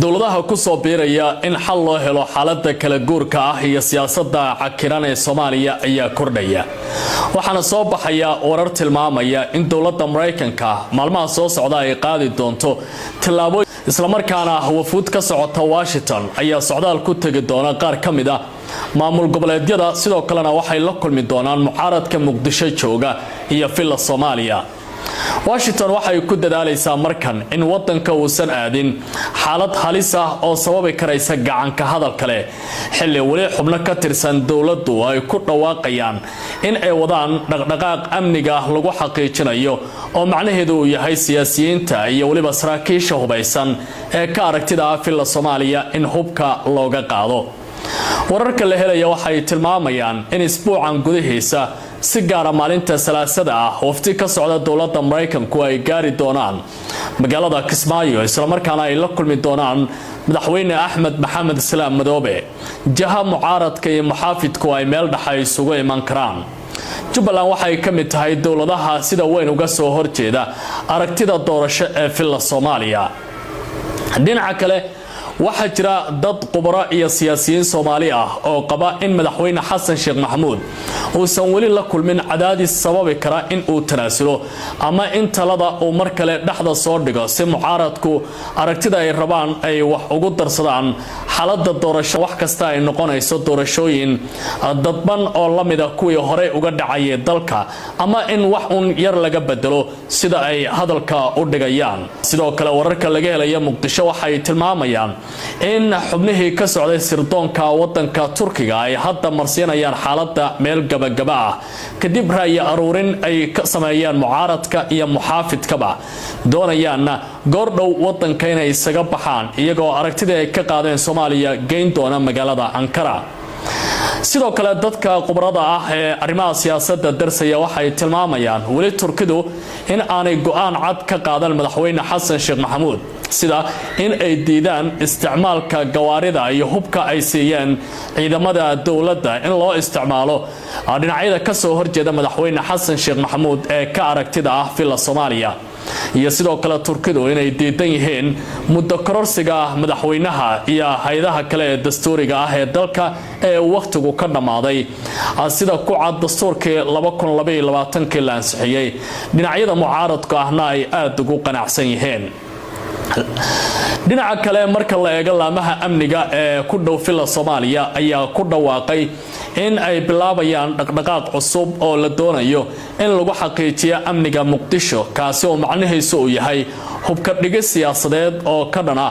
dowladaha ku soo biiraya in xal loo helo xaaladda kala guurka ah iyo siyaasadda cakiran ee Soomaaliya ayaa kordhaya waxaana soo baxaya warar tilmaamaya in dowladda Mareykanka maalmaha soo socda ay qaadi doonto tilaabo isla markaana wafuud ka socota Washington ayaa socdaal ku tagi doona qaar kamid ah maamul goboleedyada sidoo kalena waxay la kulmi doonaan mucaaradka Muqdisho jooga iyo filla Soomaaliya Washington waxay ku dadaalaysaa markan in wadanka uusan aadin xaalad halis ah oo sababi karaysa gacanka hadal kale xilli wali xubno ka tirsan dawladdu ay ku dhawaaqayaan in ay wadaan dhaqdhaqaaq amniga lagu xaqiijinayo oo macnaheedu yahay siyaasiyiinta iyo waliba saraakiisha hubaysan ee ka aragtida filla Soomaaliya in hubka looga qaado wararka la helaya waxay tilmaamayaan in isbuucan gudahiisa si gaar ah maalinta salaasada ah wafti ka socda dowladda Mareykanku ay gaari doonaan magaalada Kismaayo isla markaana ay la kulmi doonaan madaxweyne Axmed Maxamed Salaam Madoobe jaha mucaaradka iyo muxaafidku ay meel dhaxay isugu iman karaan Jubbaland waxay ka mid tahay dowladaha sida weyn uga soo horjeeda aragtida doorasho ee filla Soomaaliya dhinaca kale waxa jira dad qubara iyo siyaasiyiin Soomaali ah oo qaba in madaxweyne Xasan Sheekh Maxamuud uusan wali la kulmin cadaadis sababi kara in uu tanaasulo ama in talada uu mar kale dhaxda soo dhigo si mucaaradku aragtida ay rabaan ay wax ugu darsadaan xaaladda doorasho wax kasta ay noqonayso doorashooyin dadban oo la mid ah kuwii hore uga dhacay dalka ama in wax un yar laga bedelo sida ay hadalka u dhigayaan sidoo kale wararka laga helay Muqdisho waxay tilmaamayaan in xubnihii ka socday sirdoonka wadanka Turkiga ay hadda marsiinayaan xaaladda meel gabagaba ah kadib raaya aruurin ay ka sameeyaan mucaaradka iyo muxaafidkaba doonayaan goordhow wadanka inay isaga baxaan iyagoo aragtida ay ka qaadeen Soomaaliya geyn doona magaalada Ankara sidoo kale dadka qubrada ah ee arrimaha siyaasadda darsaya waxay tilmaamayaan wali Turkidu in aanay go'aan cad ka qaadan madaxweyne Xasan Sheekh Maxamuud sida in ay diidaan isticmaalka gawaarida iyo hubka ay siiyeen ciidamada dawladda in loo isticmaalo dhinacyada ka soo horjeeda madaxweyne Xasan Sheekh Maxamuud ee ka aragtida ah filla Soomaaliya iyo sidoo kale Turkidu inay diidan yihiin muddo kororsiga madaxweynaha iyo hay'adaha kale ee dastuuriga ah ee dalka ee waqtigu ka dhamaaday sida ku cad dastuurkii 2022 la ansixiyay dhinacyada mucaaradka ahna ay aad ugu qanacsan yihiin dhinaca kale marka la eego laamaha amniga ee ku dhow filla Soomaaliya ayaa ku dhawaaqay in ay bilaabayaan dhaqdhaqaaq cusub oo la doonayo in lagu xaqiijiyo amniga Muqdisho kaasi oo macnaheedu uu yahay hubka dhigis siyaasadeed oo ka dhana